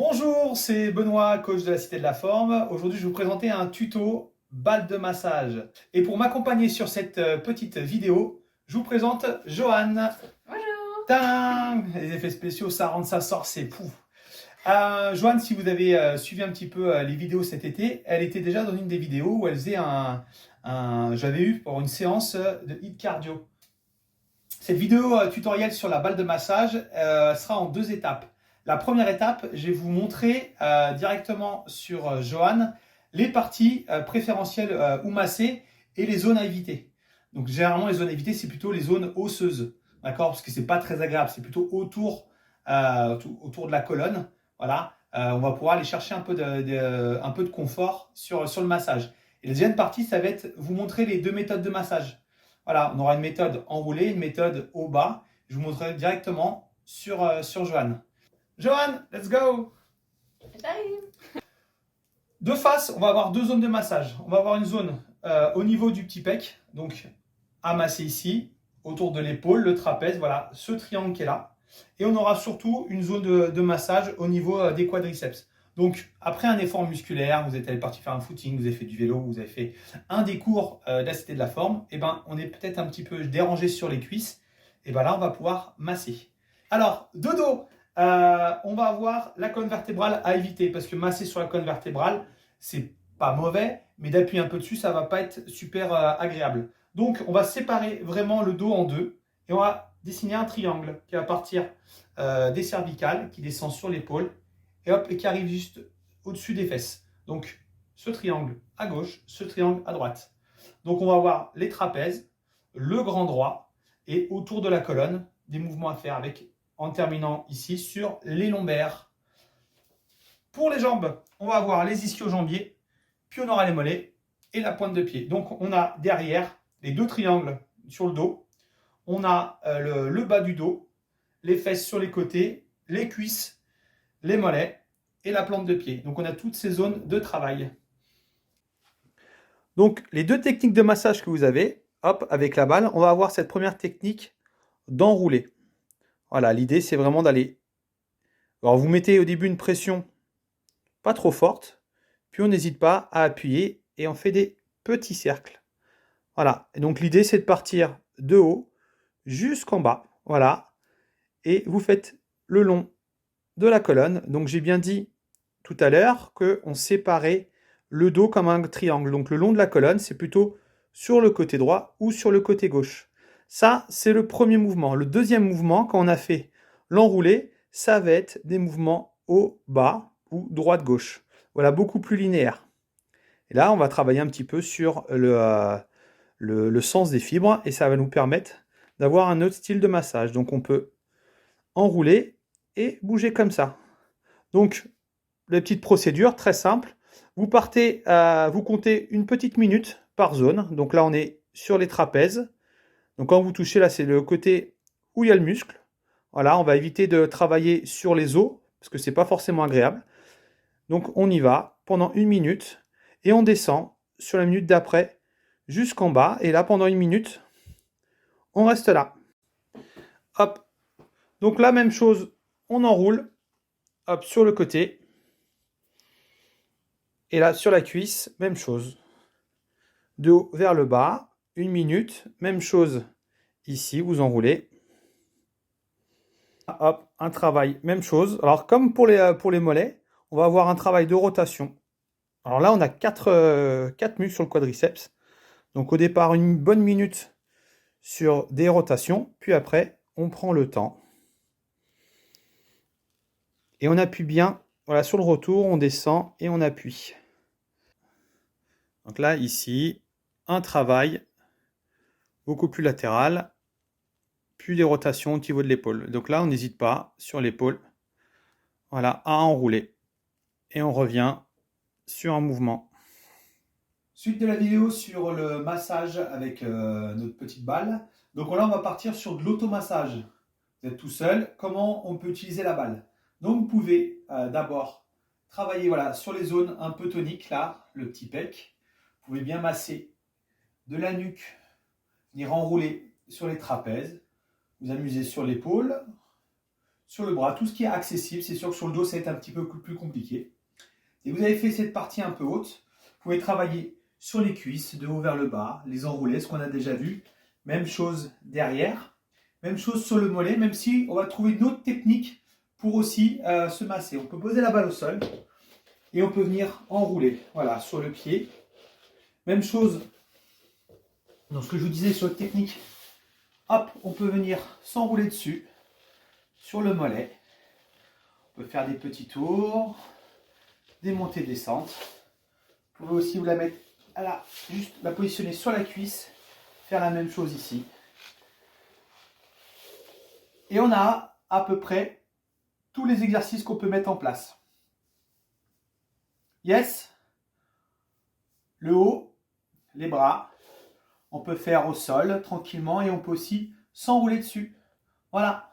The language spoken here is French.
Bonjour, c'est Benoît, coach de la Cité de la Forme. Aujourd'hui, je vais vous présenter un tuto balle de massage. Et pour m'accompagner sur cette petite vidéo, je vous présente Johan. Bonjour. Tadam! Les effets spéciaux, ça rentre, ça sort, c'est pouf. Johan, si vous avez suivi un petit peu les vidéos cet été, elle était déjà dans une des vidéos où elle faisait j'avais eu pour une séance de HIIT cardio. Cette vidéo tutoriel sur la balle de massage sera en deux étapes. La première étape, je vais vous montrer directement sur Johan les parties préférentielles ou massées et les zones à éviter. Donc généralement les zones à éviter, c'est plutôt les zones osseuses, d'accord, parce que c'est pas très agréable, c'est plutôt autour de la colonne. Voilà, on va pouvoir aller chercher un peu de confort sur le massage. Et la deuxième partie, ça va être vous montrer les deux méthodes de massage. Voilà, on aura une méthode enroulée, une méthode au bas. Je vous montrerai directement sur Johan. Johan, let's go! J'arrive. De face, on va avoir deux zones de massage. On va avoir une zone au niveau du petit pec, donc à masser ici, autour de l'épaule, le trapèze, voilà, ce triangle qui est là. Et on aura surtout une zone de massage au niveau des quadriceps. Donc, après un effort musculaire, vous êtes allé partir faire un footing, vous avez fait du vélo, vous avez fait un des cours de la Cité de la Forme, et ben, on est peut-être un petit peu dérangé sur les cuisses. Et ben là, on va pouvoir masser. Alors, de dos, on va avoir la colonne vertébrale à éviter parce que masser sur la colonne vertébrale, c'est pas mauvais, mais d'appuyer un peu dessus, ça va pas être super agréable. Donc, on va séparer vraiment le dos en deux et on va dessiner un triangle qui va partir des cervicales, qui descend sur l'épaule et hop, et qui arrive juste au-dessus des fesses. Donc, ce triangle à gauche, ce triangle à droite. Donc, on va avoir les trapèzes, le grand droit et autour de la colonne, des mouvements à faire avec en terminant ici sur les lombaires. Pour les jambes, on va avoir les ischio-jambiers, puis on aura les mollets et la pointe de pied. Donc on a derrière les deux triangles sur le dos, on a le bas du dos, les fesses sur les côtés, les cuisses, les mollets et la plante de pied. Donc on a toutes ces zones de travail. Donc les deux techniques de massage que vous avez, hop, avec la balle, on va avoir cette première technique d'enrouler. Voilà, l'idée c'est vraiment d'aller. Alors vous mettez au début une pression pas trop forte, puis on n'hésite pas à appuyer et on fait des petits cercles. Voilà, et donc l'idée c'est de partir de haut jusqu'en bas, voilà, et vous faites le long de la colonne. Donc j'ai bien dit tout à l'heure qu'on séparait le dos comme un triangle. Donc le long de la colonne, c'est plutôt sur le côté droit ou sur le côté gauche. Ça, c'est le premier mouvement. Le deuxième mouvement, quand on a fait l'enroulé, ça va être des mouvements au bas ou droite-gauche. Voilà, beaucoup plus linéaire. Et là, on va travailler un petit peu sur le sens des fibres et ça va nous permettre d'avoir un autre style de massage. Donc on peut enrouler et bouger comme ça. Donc, la petite procédure très simple. Vous partez, vous comptez une petite minute par zone. Donc là, on est sur les trapèzes. Donc quand vous touchez là, c'est le côté où il y a le muscle. Voilà, on va éviter de travailler sur les os parce que c'est pas forcément agréable. Donc on y va pendant une minute et on descend sur la minute d'après jusqu'en bas. Et là, pendant une minute, on reste là. Hop. Donc la même chose, on enroule. Hop, sur le côté. Et là, sur la cuisse, même chose. De haut vers le bas, une minute. Même chose ici, vous enroulez. Hop, un travail, même chose. Alors, comme pour les mollets, on va avoir un travail de rotation. Alors là, on a 4 muscles sur le quadriceps. Donc au départ, une bonne minute sur des rotations. Puis après, on prend le temps. Et on appuie bien. Voilà, sur le retour, on descend et on appuie. Donc là, ici, un travail beaucoup plus latéral, puis des rotations au niveau de l'épaule. Donc là, on n'hésite pas sur l'épaule, voilà, à enrouler. Et on revient sur un mouvement. Suite de la vidéo sur le massage avec notre petite balle. Donc là, on va partir sur de l'automassage. Vous êtes tout seul. Comment on peut utiliser la balle? Donc vous pouvez d'abord travailler voilà, sur les zones un peu toniques, là, le petit pec. Vous pouvez bien masser de la nuque, venir enrouler sur les trapèzes. Vous amusez sur l'épaule, sur le bras, tout ce qui est accessible. C'est sûr que sur le dos, ça va être un petit peu plus compliqué. Et vous avez fait cette partie un peu haute. Vous pouvez travailler sur les cuisses, de haut vers le bas, les enrouler, ce qu'on a déjà vu. Même chose derrière. Même chose sur le mollet, même si on va trouver une autre technique pour aussi se masser. On peut poser la balle au sol et on peut venir enrouler, voilà, sur le pied. Même chose dans ce que je vous disais sur la technique. Hop, on peut venir s'enrouler dessus, sur le mollet. On peut faire des petits tours, des montées, descentes. Vous pouvez aussi vous la mettre, juste la positionner sur la cuisse, faire la même chose ici. Et on a à peu près tous les exercices qu'on peut mettre en place. Yes. Le haut, les bras, on peut faire au sol tranquillement et on peut aussi s'enrouler dessus. Voilà.